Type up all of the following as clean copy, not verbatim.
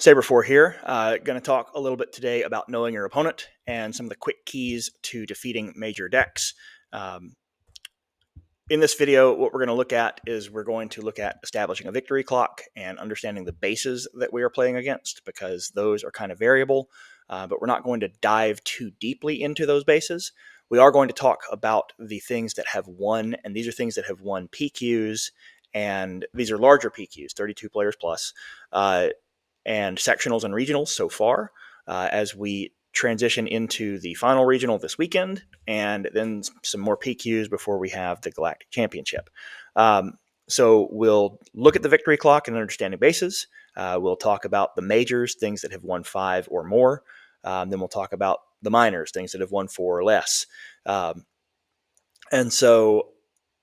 Saber 4 here. Going to talk a little bit today about knowing your opponent and some of the quick keys to defeating major decks. In this video, what we're going to look at is we're going to look at establishing a victory clock and understanding the bases that we are playing against, because those are kind of variable, but we're not going to dive too deeply into those bases. We are going to talk about the things that have won, and these are things that have won PQs, and these are larger PQs, 32 players plus, and sectionals and regionals so far, as we transition into the final regional this weekend, and then some more PQs before we have the Galactic Championship. So we'll look at the victory clock and understanding bases. We'll talk about the majors, things that have won 5 or more. Then we'll talk about the minors, things that have won 4 or less. And so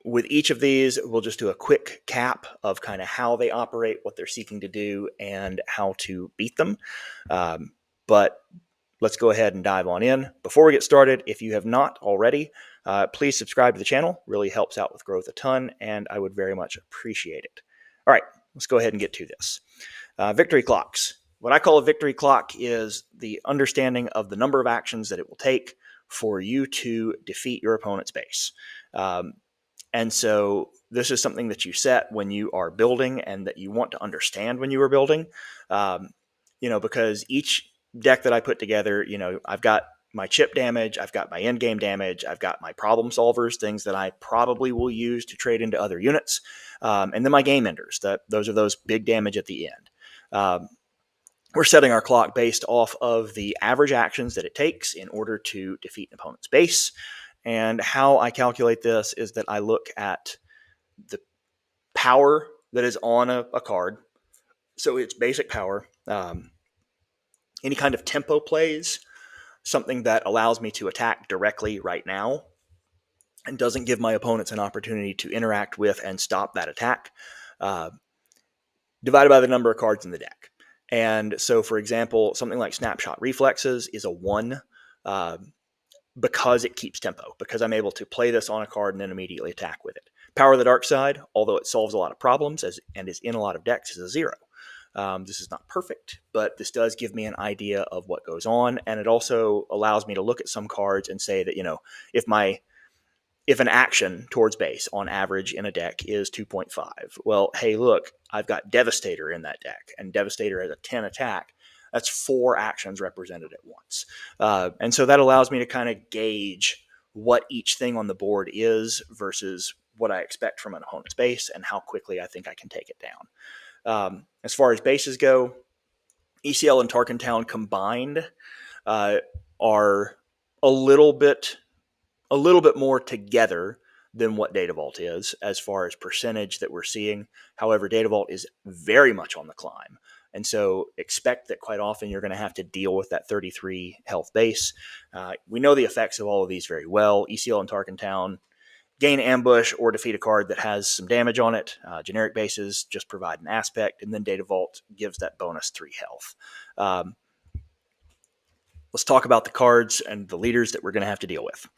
with each of these, we'll just do a quick cap of kind of how they operate, what they're seeking to do, and how to beat them. But let's go ahead and dive on in. Before we get started, if you have not already, please subscribe to the channel. Really helps out with growth a ton, and I would very much appreciate it. All right, let's go ahead and get to this. Victory clocks. What I call a victory clock is the understanding of the number of actions that it will take for you to defeat your opponent's base. And so this is something that you set when you are building and that you want to understand when you are building, because each deck that I put together, I've got my chip damage, I've got my end game damage, I've got my problem solvers, things that I probably will use to trade into other units, and then my game enders. Those are those big damage at the end. We're setting our clock based off of the average actions that it takes in order to defeat an opponent's base. And how I calculate this is that I look at the power that is on a card. So it's basic power. Any kind of tempo plays, something that allows me to attack directly right now and doesn't give my opponents an opportunity to interact with and stop that attack, divided by the number of cards in the deck. And so, for example, something like snapshot reflexes is a 1, because it keeps tempo, because I'm able to play this on a card and then immediately attack with it. Power of the Dark Side, although it solves a lot of problems and is in a lot of decks, is a 0. This is not perfect, but this does give me an idea of what goes on, and it also allows me to look at some cards and say that, if an action towards base on average in a deck is 2.5, well, hey, look, I've got Devastator in that deck, and Devastator has a 10 attack. That's 4 actions represented at once. And so that allows me to kind of gauge what each thing on the board is versus what I expect from an opponent's base and how quickly I think I can take it down. As far as bases go, ECL and Tarkin Town combined are a little bit more together than what Data Vault is as far as percentage that we're seeing. However, Data Vault is very much on the climb. And so expect that quite often you're going to have to deal with that 33 health base. We know the effects of all of these very well. ECL and Tarkin Town gain ambush or defeat a card that has some damage on it. Generic bases just provide an aspect, and then Data Vault gives that bonus 3 health. Let's talk about the cards and the leaders that we're going to have to deal with.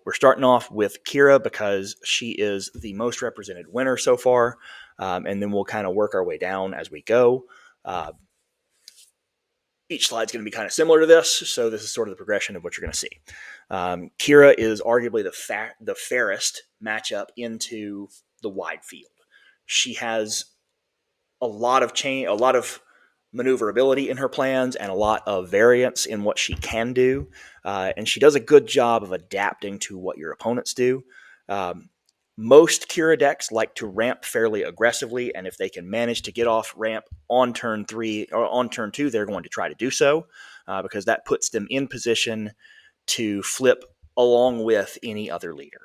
We're starting off with Kira because she is the most represented winner so far, and then we'll kind of work our way down as we go. Each slide's going to be kind of similar to this, so this is sort of the progression of what you're going to see. Kira is arguably the fairest matchup into the wide field. She has a lot of maneuverability in her plans and a lot of variance in what she can do, and she does a good job of adapting to what your opponents do. Most Kira decks like to ramp fairly aggressively, and if they can manage to get off ramp on turn 3 or on turn 2, they're going to try to do so, because that puts them in position to flip along with any other leader.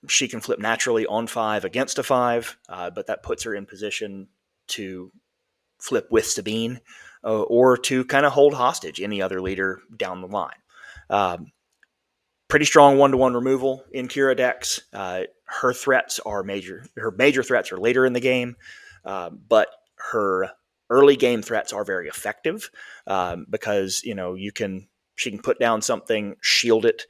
She can flip naturally on 5 against a 5, but that puts her in position to flip with Sabine, or to kind of hold hostage any other leader down the line. Pretty strong 1-to-1 removal in Kira decks. Her threats are major. Her major threats are later in the game, but her early game threats are very effective, because she can put down something, shield it,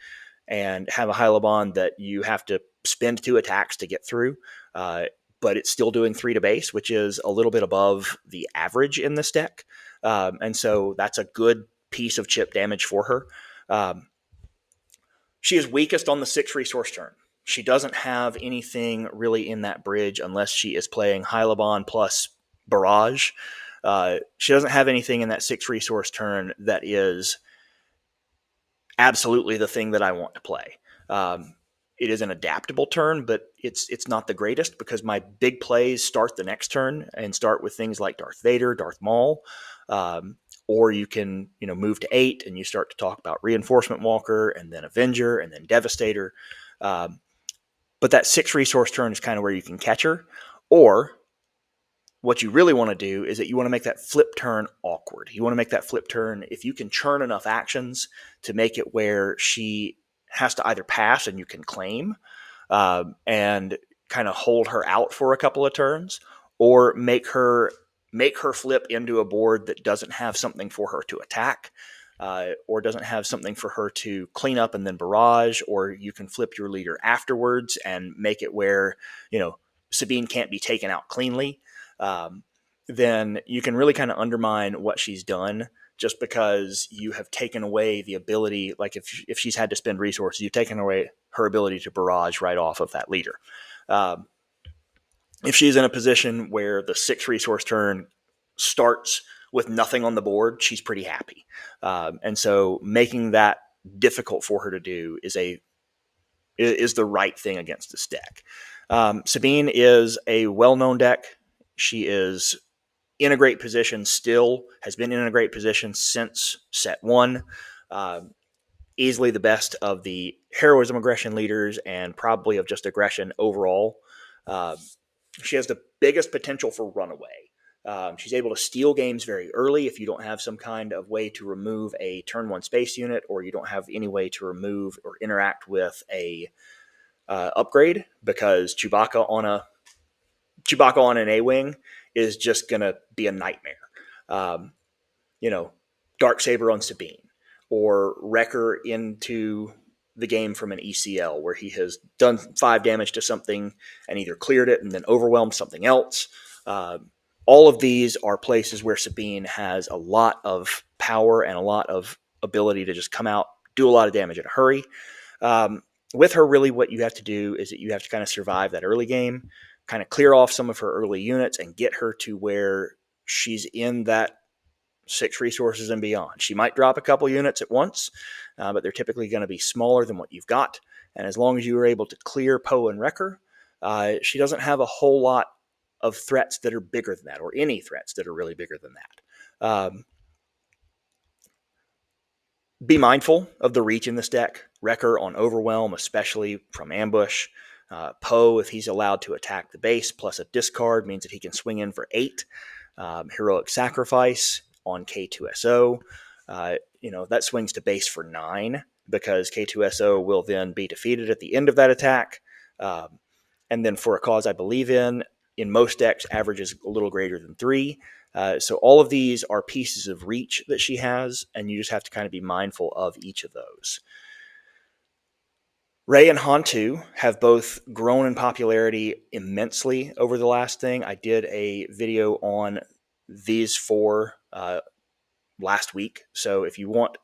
and have a Hylabon that you have to spend 2 attacks to get through. but it's still doing 3 to base, which is a little bit above the average in this deck. And so that's a good piece of chip damage for her. She is weakest on the 6 resource turn. She doesn't have anything really in that bridge unless she is playing Hylaban plus Barrage. She doesn't have anything in that 6 resource turn that is absolutely the thing that I want to play. It is an adaptable turn, but it's not the greatest because my big plays start the next turn and start with things like Darth Vader, Darth Maul, or you can move to 8 and you start to talk about Reinforcement Walker and then Avenger and then Devastator. But that 6 resource turn is kind of where you can catch her. Or what you really want to do is that you want to make that flip turn awkward. You want to make that flip turn, if you can churn enough actions to make it where she has to either pass and you can claim and kind of hold her out for a couple of turns, or make her flip into a board that doesn't have something for her to attack, or doesn't have something for her to clean up and then barrage, or you can flip your leader afterwards and make it where Sabine can't be taken out cleanly. Then you can really kind of undermine what she's done just because you have taken away the ability. Like if she's had to spend resources, you've taken away her ability to barrage right off of that leader. If she's in a position where the 6 resource turn starts with nothing on the board, she's pretty happy. And so making that difficult for her to do is the right thing against this deck. Sabine is a well-known deck. She is in a great position still, has been in a great position since set 1. Easily the best of the heroism aggression leaders and probably of just aggression overall. She has the biggest potential for runaway. She's able to steal games very early if you don't have some kind of way to remove a turn 1 space unit, or you don't have any way to remove or interact with a upgrade, because Chewbacca on an A-Wing is just going to be a nightmare. Darksaber on Sabine, or Wrecker into the game from an ECL where he has done 5 damage to something and either cleared it and then overwhelmed something else. All of these are places where Sabine has a lot of power and a lot of ability to just come out, do a lot of damage in a hurry. With her, really what you have to do is that you have to kind of survive that early game, kind of clear off some of her early units and get her to where she's in that 6 resources and beyond. She might drop a couple units at once, but they're typically going to be smaller than what you've got. And as long as you are able to clear Poe and Wrecker, she doesn't have a whole lot of threats that are bigger than that, or any threats that are really bigger than that. Be mindful of the reach in this deck. Wrecker on Overwhelm, especially from ambush. Poe, if he's allowed to attack the base plus a discard, means that he can swing in for 8. Heroic Sacrifice on K2SO, that swings to base for 9, because K2SO will then be defeated at the end of that attack. And then for a cause I believe in most decks, averages a little greater than 3. So all of these are pieces of reach that she has, and you just have to kind of be mindful of each of those. Rey and Han 2 have both grown in popularity immensely over the last thing. I did a video on these 4 last week, so if you want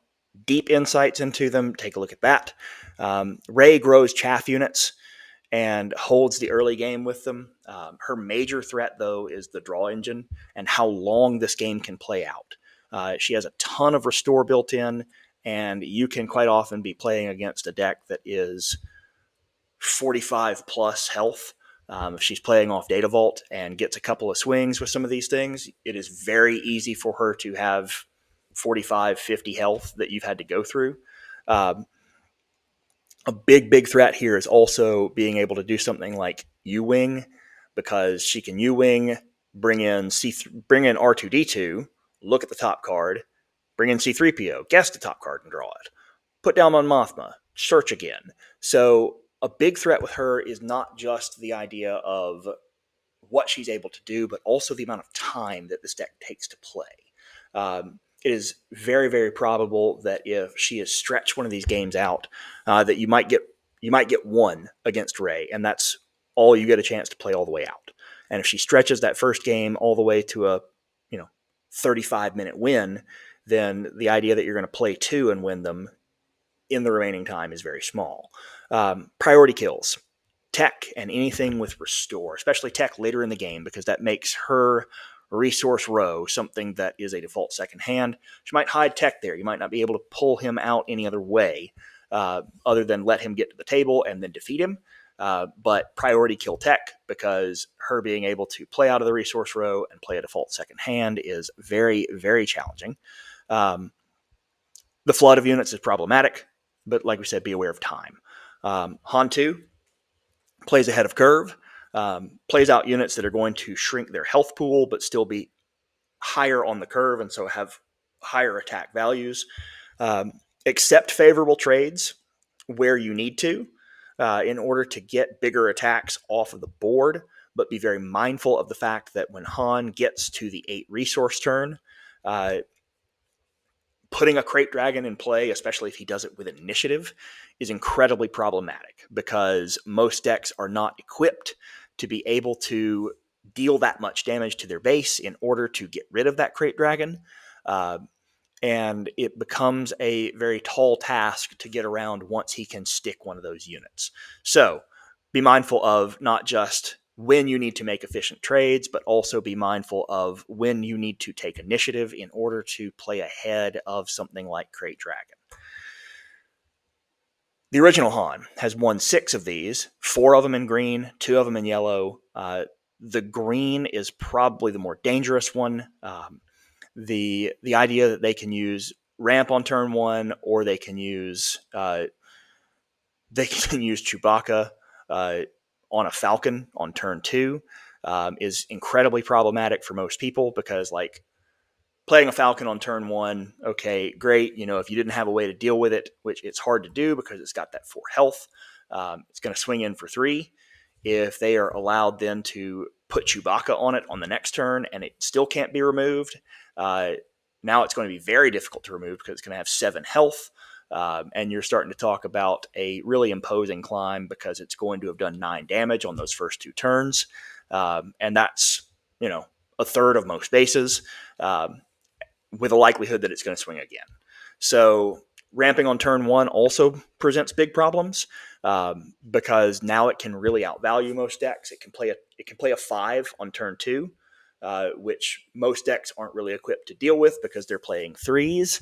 deep insights into them, take a look at that. Rey grows chaff units and holds the early game with them. Her major threat, though, is the draw engine and how long this game can play out. She has a ton of restore built in, and you can quite often be playing against a deck that is 45 plus health. If she's playing off Data Vault and gets a couple of swings with some of these things, it is very easy for her to have 45, 50 health that you've had to go through. A big threat here is also being able to do something like U-Wing, because she can U-Wing, bring in R2-D2, look at the top card, bring in C-3PO, guess the top card and draw it, put down Mon Mothma, search again. So a big threat with her is not just the idea of what she's able to do, but also the amount of time that this deck takes to play. It is very, very probable that if she has stretched one of these games out, that you might get one against Rey, and that's all you get a chance to play all the way out. And if she stretches that first game all the way to a 35-minute win, then the idea that you're going to play 2 and win them in the remaining time is very small. Priority kills. Tech and anything with restore, especially tech later in the game, because that makes her resource row something that is a default second hand. She might hide tech there. You might not be able to pull him out any other way other than let him get to the table and then defeat him. But priority kill tech, because her being able to play out of the resource row and play a default second hand is very, very challenging. The flood of units is problematic, but like we said, be aware of time. Han 2 plays ahead of curve, plays out units that are going to shrink their health pool but still be higher on the curve and so have higher attack values. Accept favorable trades where you need to in order to get bigger attacks off of the board, but be very mindful of the fact that when Han gets to the 8 resource turn, putting a Crate Dragon in play, especially if he does it with initiative, is incredibly problematic because most decks are not equipped to be able to deal that much damage to their base in order to get rid of that Crate Dragon. And it becomes a very tall task to get around once he can stick one of those units. So be mindful of not just when you need to make efficient trades, but also be mindful of when you need to take initiative in order to play ahead of something like Crate Dragon. The original Han has won 6 of these, 4 of them in green, 2 of them in yellow. The green is probably the more dangerous one. The idea that they can use ramp on turn 1, or they can use Chewbacca on a Falcon on turn 2 is incredibly problematic for most people because, like, playing a Falcon on turn 1, okay, great. If you didn't have a way to deal with it, which it's hard to do because it's got that 4 health, it's going to swing in for 3. If they are allowed then to put Chewbacca on it on the next turn and it still can't be removed, now it's going to be very difficult to remove because it's going to have 7 health. And you're starting to talk about a really imposing climb because it's going to have done 9 damage on those first 2 turns. And that's, a third of most bases with a likelihood that it's going to swing again. So ramping on turn 1 also presents big problems because now it can really outvalue most decks. It can play a 5 on turn 2, which most decks aren't really equipped to deal with because they're playing 3s.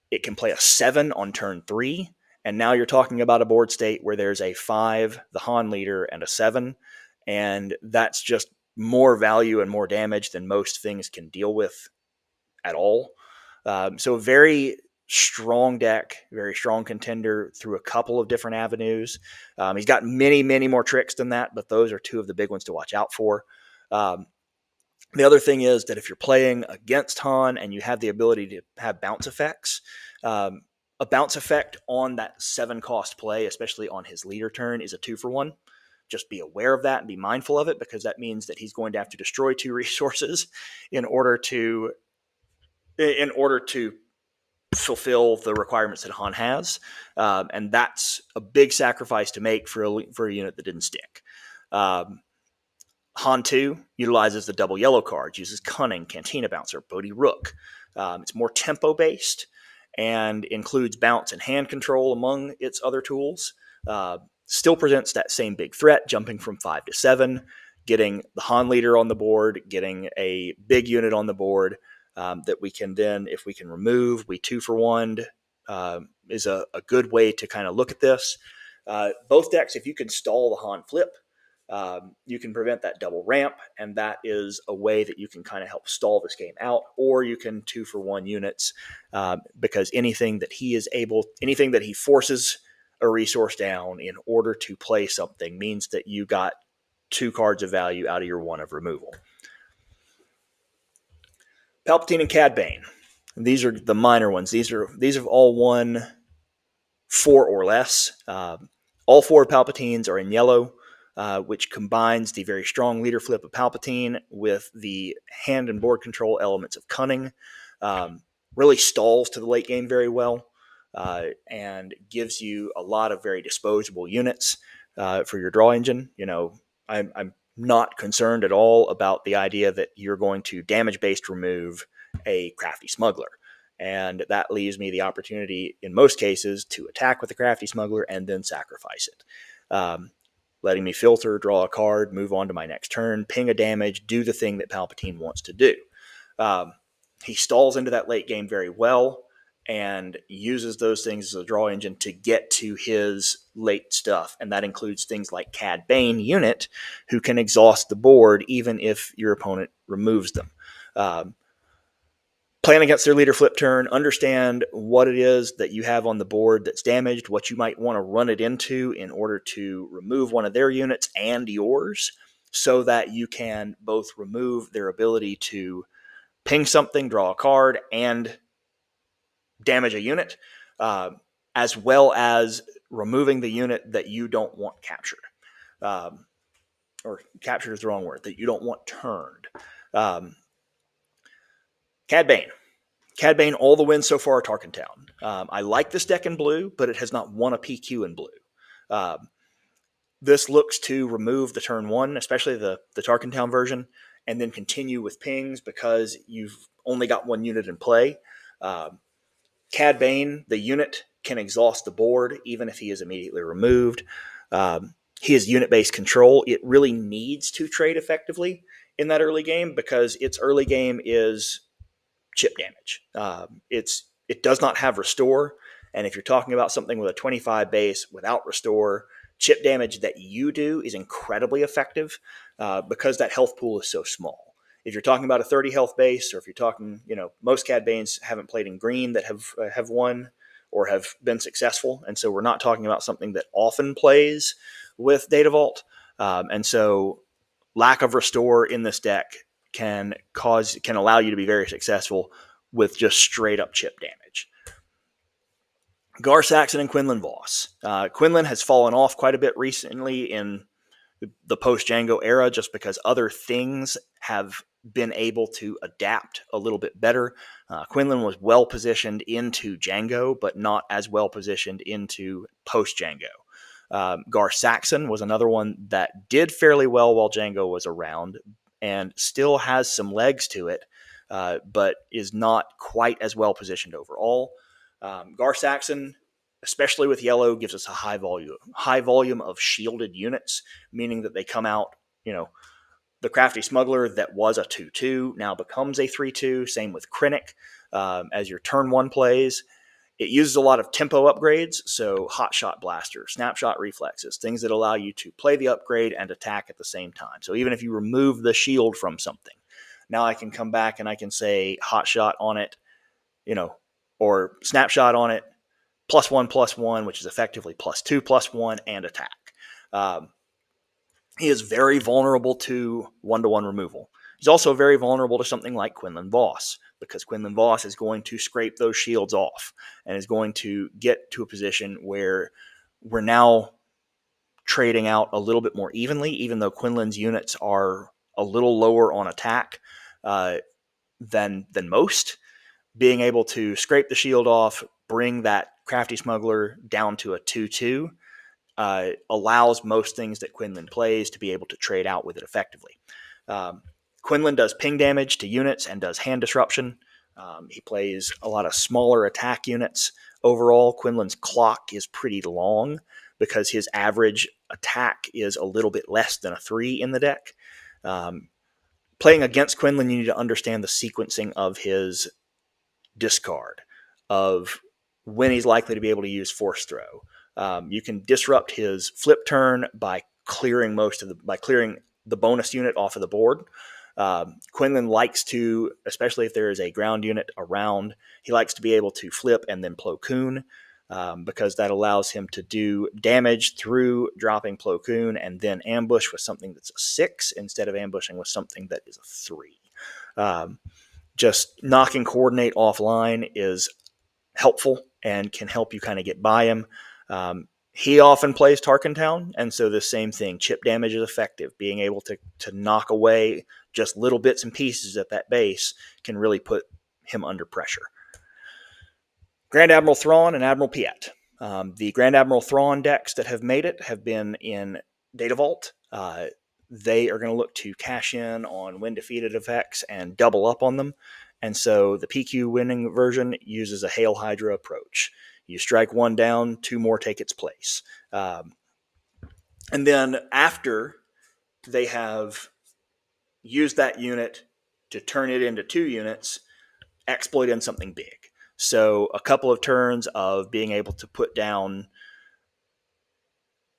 It can play a 7 on turn 3, and now you're talking about a board state where there's a 5, the Han leader, and a 7, and that's just more value and more damage than most things can deal with at all. So very strong deck, very strong contender through a couple of different avenues. He's got many, many more tricks than that, but those are 2 of the big ones to watch out for. The other thing is that if you're playing against Han and you have the ability to have bounce effects, a bounce effect on that 7 cost play, especially on his leader turn, is a 2-for-1. Just be aware of that and be mindful of it because that means that he's going to have to destroy 2 resources in order to fulfill the requirements that Han has. And that's a big sacrifice to make for a unit that didn't stick. Han 2 utilizes the double yellow cards, uses Cunning, Cantina Bouncer, Bodhi Rook. It's more tempo-based and includes bounce and hand control among its other tools. Still presents that same big threat, jumping from 5 to 7, getting the Han leader on the board, getting a big unit on the board that we can then, if we can remove, we 2-for-1 is a good way to kind of look at this. Both decks, if you can stall the Han flip, you can prevent that double ramp, and that is a way that you can kind of help stall this game out. Or you can 2-for-1 units because anything that he forces a resource down in order to play something means that you got 2 cards of value out of your 1 of removal. Palpatine and Cad Bane. These are the minor ones. These have all won 4 or less. All 4 Palpatines are in yellow, which combines the very strong leader flip of Palpatine with the hand and board control elements of Cunning. Really stalls to the late game very well and gives you a lot of very disposable units for your draw engine. I'm not concerned at all about the idea that you're going to damage-based remove a crafty smuggler. And that leaves me the opportunity, in most cases, to attack with the crafty smuggler and then sacrifice it. Letting me filter, draw a card, move on to my next turn, ping a damage, do the thing that Palpatine wants to do. He stalls into that late game very well and uses those things as a draw engine to get to his late stuff. And that includes things like Cad Bane unit, who can exhaust the board even if your opponent removes them. Plan against their leader flip turn, understand what it is that you have on the board that's damaged, what you might want to run it into in order to remove one of their units and yours, so that you can both remove their ability to ping something, draw a card, and damage a unit, as well as removing the unit that you don't want captured. Or captured is the wrong word, that you don't want turned. Cad Bane. Cad Bane, all the wins so far are Tarkin Town. I like this deck in blue, but it has not won a PQ in blue. This looks to remove the turn one, especially the Tarkin Town version, and then continue with pings because you've only got one unit in play. Cad Bane, the unit, can exhaust the board even if he is immediately removed. He has unit-based control. It really needs to trade effectively in that early game because its early game is chip damage. It does not have restore, and if you're talking about something with a 25 base without restore, chip damage that you do is incredibly effective because that health pool is so small. If you're talking about a 30 health base, or if you're talking, most Cad Banes haven't played in green that have won or have been successful, and so we're not talking about something that often plays with Data Vault, and so lack of restore in this deck can allow you to be very successful with just straight up chip damage. Gar Saxon and Quinnland Voss. Quinnland has fallen off quite a bit recently in the post-Jango era just because other things have been able to adapt a little bit better. Quinnland was well positioned into Jango, but not as well positioned into post-Jango. Gar Saxon was another one that did fairly well while Jango was around and still has some legs to it, but is not quite as well positioned overall. Gar Saxon, especially with yellow, gives us a high volume of shielded units, meaning that they come out, the crafty smuggler that was a 2/2 now becomes a 3/2. Same with Krennic as your turn one plays. It uses a lot of tempo upgrades, so hotshot blaster, snapshot reflexes, things that allow you to play the upgrade and attack at the same time. So even if you remove the shield from something, now I can come back and I can say hotshot on it, or snapshot on it, +1/+1, which is effectively +2/+1, and attack. He is very vulnerable to one-to-one removal. He's also very vulnerable to something like Quinnland Voss, because Quinnland Voss is going to scrape those shields off and is going to get to a position where we're now trading out a little bit more evenly, even though Quinnland's units are a little lower on attack than most. Being able to scrape the shield off, bring that crafty smuggler down to a 2/2, allows most things that Quinnland plays to be able to trade out with it effectively. Quinnland does ping damage to units and does hand disruption. He plays a lot of smaller attack units. Overall, Quinnland's clock is pretty long because his average attack is a little bit less than a 3 in the deck. Playing against Quinnland, you need to understand the sequencing of his discard, of when he's likely to be able to use force throw. You can disrupt his flip turn by clearing the bonus unit off of the board. Quinnland likes to, especially if there is a ground unit around, he likes to be able to flip and then Plo Koon, because that allows him to do damage through dropping Plo Koon and then ambush with something that's a 6 instead of ambushing with something that is a 3. Just knocking coordinate offline is helpful and can help you kind of get by him. He often plays Tarkin Town, and so the same thing. Chip damage is effective. Being able to knock away just little bits and pieces at that base can really put him under pressure. Grand Admiral Thrawn and Admiral Piet. The Grand Admiral Thrawn decks that have made it have been in Data Vault. they are going to look to cash in on when defeated effects and double up on them. And so the PQ winning version uses a Hail Hydra approach. You strike one down, two more take its place. And then after they have used that unit to turn it into 2 units, exploit in something big. So a couple of turns of being able to put down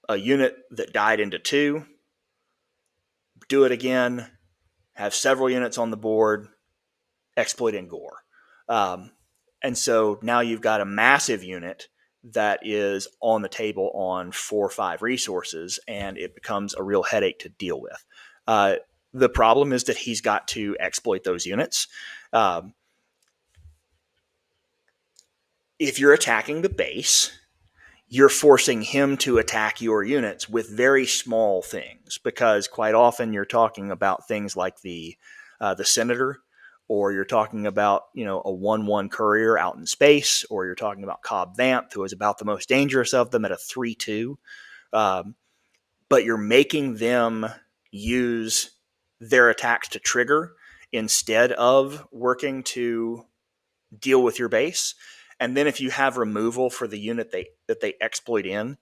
a unit that died into 2, do it again, have several units on the board, exploit in gore. And so now you've got a massive unit that is on the table on 4 or 5 resources, and it becomes a real headache to deal with. The problem is that he's got to exploit those units. If you're attacking the base, you're forcing him to attack your units with very small things, because quite often you're talking about things like the Senator, or you're talking about a 1/1 courier out in space, or you're talking about Cobb Vanth, who is about the most dangerous of them at a 3/2. But you're making them use their attacks to trigger instead of working to deal with your base. And then if you have removal for the unit that they exploit in,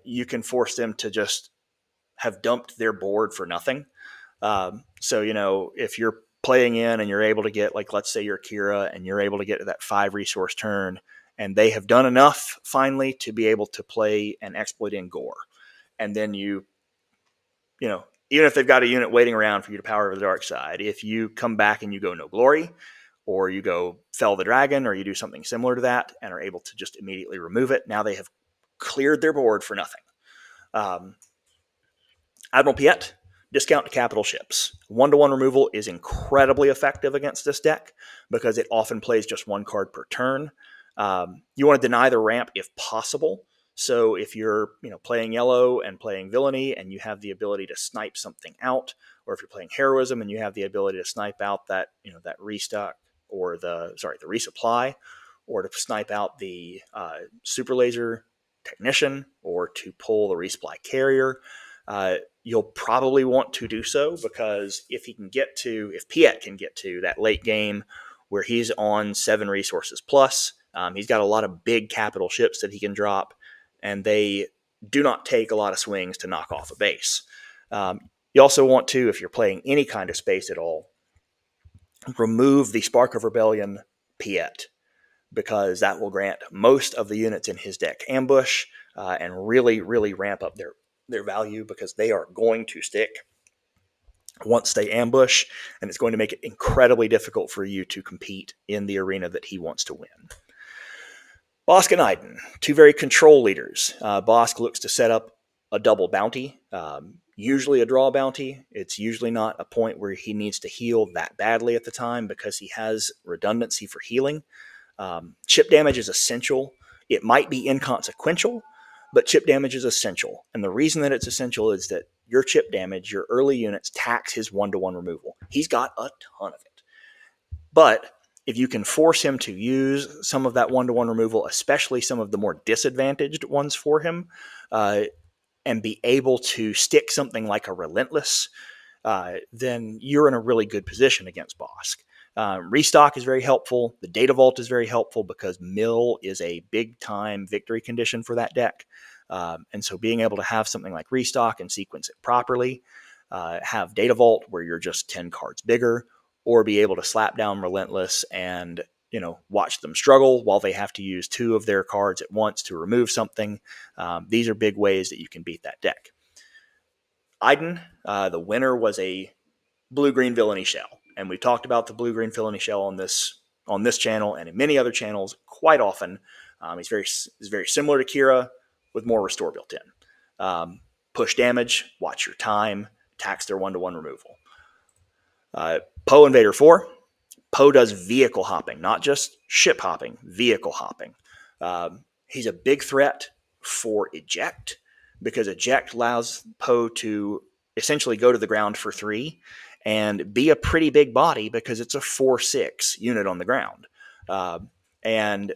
you can force them to just have dumped their board for nothing. So if you're playing in and you're able to get, like, let's say you're Kira and you're able to get to that 5 resource turn, and they have done enough finally to be able to play and exploit in gore. And then even if they've got a unit waiting around for you to power the dark side, if you come back and you go no glory, or you go fell the dragon, or you do something similar to that and are able to just immediately remove it, now they have cleared their board for nothing. Admiral Piet, discount to capital ships. 1/1 removal is incredibly effective against this deck because it often plays just 1 card per turn. You want to deny the ramp if possible. So if you're playing yellow and playing villainy and you have the ability to snipe something out, or if you're playing heroism and you have the ability to snipe out that that restock, or the resupply, or to snipe out the super laser technician, or to pull the resupply carrier, you'll probably want to do so, because if Piet can get to that late game where he's on 7 resources plus, he's got a lot of big capital ships that he can drop, and they do not take a lot of swings to knock off a base. You also want to, if you're playing any kind of space at all, remove the Spark of Rebellion Piet, because that will grant most of the units in his deck ambush, and really, really ramp up their value, because they are going to stick once they ambush, and it's going to make it incredibly difficult for you to compete in the arena that he wants to win. Bos and Iden, 2 very control leaders. Bos looks to set up a double bounty, usually a draw bounty. It's usually not a point where he needs to heal that badly at the time, because he has redundancy for healing. Chip damage is essential. It might be inconsequential, but chip damage is essential. And the reason that it's essential is that your chip damage, your early units, tax his 1/1 removal. He's got a ton of it. But if you can force him to use some of that 1/1 removal, especially some of the more disadvantaged ones for him, and be able to stick something like a Relentless, then you're in a really good position against Bos. Restock is very helpful. The Data Vault is very helpful, because mill is a big-time victory condition for that deck. And so being able to have something like Restock and sequence it properly, have Data Vault where you're just 10 cards bigger, or be able to slap down Relentless and watch them struggle while they have to use 2 of their cards at once to remove something. These are big ways that you can beat that deck. Iden, the winner was a blue-green villainy shell. And we've talked about the blue-green villainy shell on this channel and in many other channels quite often. He's very similar to Kira, with more restore built in. Push damage, watch your time, tax their 1/1 removal. Poe and Vader IV. Poe does vehicle hopping, not just ship hopping, vehicle hopping. He's a big threat for eject, because eject allows Poe to essentially go to the ground for 3 and be a pretty big body, because it's a 4/6 unit on the ground. And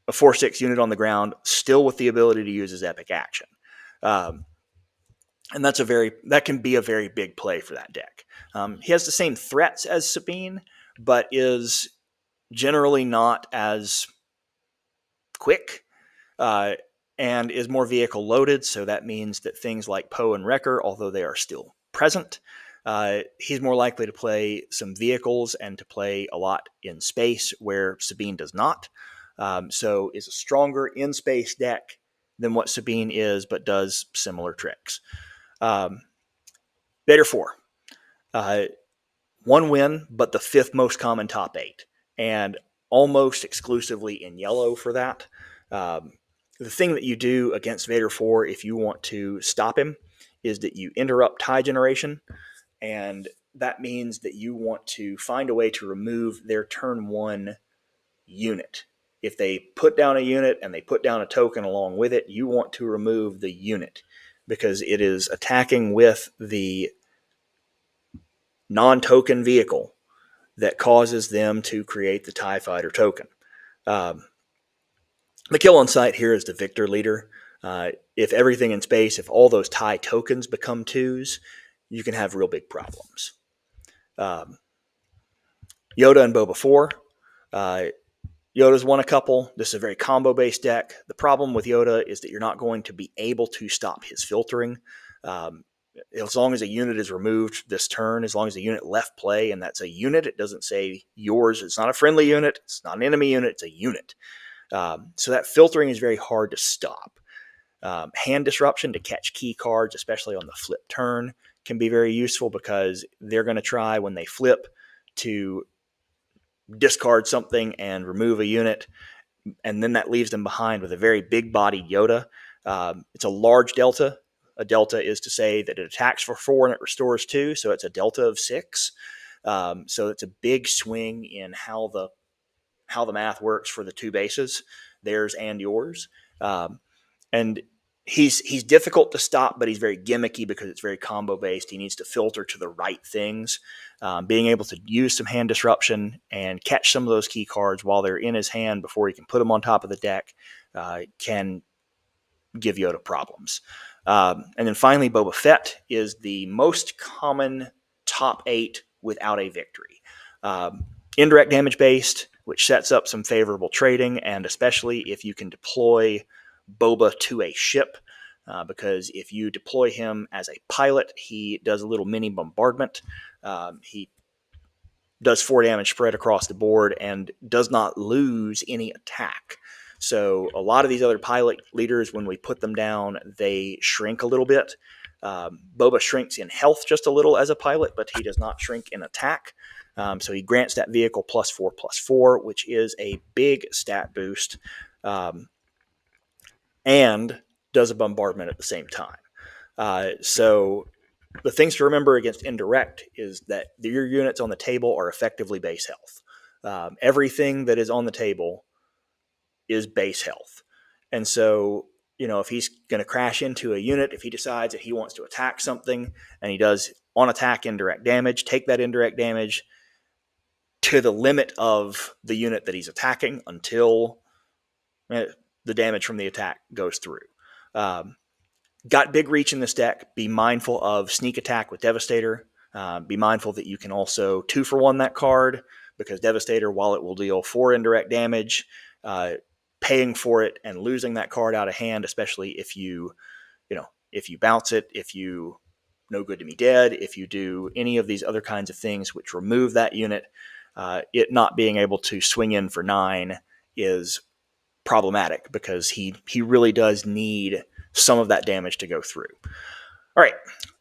a 4/6 unit on the ground, still with the ability to use his epic action. And that can be a very big play for that deck. He has the same threats as Sabine, but is generally not as quick, and is more vehicle loaded. So that means that things like Poe and Wrecker, although they are still present, he's more likely to play some vehicles and to play a lot in space, where Sabine does not. So is a stronger in space deck than what Sabine is, but does similar tricks. Vader 4. One win, but the fifth most common top 8, and almost exclusively in yellow for that. The thing that you do against Vader 4 if you want to stop him is that you interrupt tie generation, and that means that you want to find a way to remove their turn 1 unit. If they put down a unit and they put down a token along with it, you want to remove the unit because it is attacking with the non-token vehicle that causes them to create the TIE Fighter token. The kill on sight here is the Victor leader. If everything in space, if all those TIE tokens become 2s, you can have real big problems. Yoda and Boba 4. Yoda's won a couple. This is a very combo-based deck. The problem with Yoda is that you're not going to be able to stop his filtering. As long as a unit is removed this turn, as long as a unit left play, and that's a unit, it doesn't say yours. It's not a friendly unit. It's not an enemy unit. It's a unit. So that filtering is very hard to stop. Hand disruption to catch key cards, especially on the flip turn, can be very useful because they're going to try when they flip to discard something and remove a unit, and then that leaves them behind with a very big-bodied Yoda. It's a large delta. A delta is to say that it attacks for 4 and it restores 2, so it's a delta of 6. So it's a big swing in how the math works for the 2 bases, theirs and yours. And he's difficult to stop, but he's very gimmicky because it's very combo based. He needs to filter to the right things. Being able to use some hand disruption and catch some of those key cards while they're in his hand before he can put them on top of the deck can give Yoda problems. And then finally, Boba Fett is the most common top 8 without a victory. Indirect damage based, which sets up some favorable trading, and especially if you can deploy Boba to a ship, because if you deploy him as a pilot, he does a little mini bombardment. He does 4 damage spread across the board and does not lose any attack. So a lot of these other pilot leaders, when we put them down, they shrink a little bit. Boba shrinks in health just a little as a pilot, but he does not shrink in attack. So he grants that vehicle +4/+4, which is a big stat boost, and does a bombardment at the same time. So the things to remember against indirect is that your units on the table are effectively base health. Everything that is on the table is base health. And so, if he's going to crash into a unit, if he decides that he wants to attack something and he does on attack indirect damage, take that indirect damage to the limit of the unit that he's attacking until the damage from the attack goes through. Got big reach in this deck. Be mindful of sneak attack with Devastator. Be mindful that you can also 2-for-1 that card, because Devastator, while it will deal 4 indirect damage, paying for it and losing that card out of hand, especially if you bounce it, if you No Good to Me Dead, if you do any of these other kinds of things which remove that unit, it not being able to swing in for 9 is problematic, because he really does need some of that damage to go through. All right,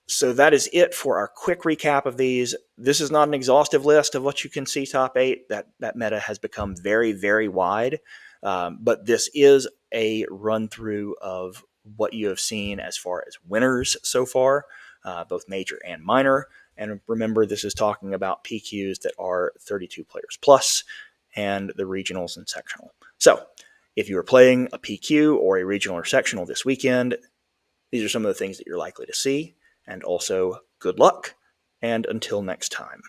so that is it for our quick recap of these. This is not an exhaustive list of what you can see top 8. That meta has become very, very wide, but this is a run-through of what you have seen as far as winners so far, both major and minor. And remember, this is talking about PQs that are 32 players plus, and the regionals and sectional. So if you are playing a PQ or a regional or sectional this weekend, these are some of the things that you're likely to see. And also, good luck, and until next time.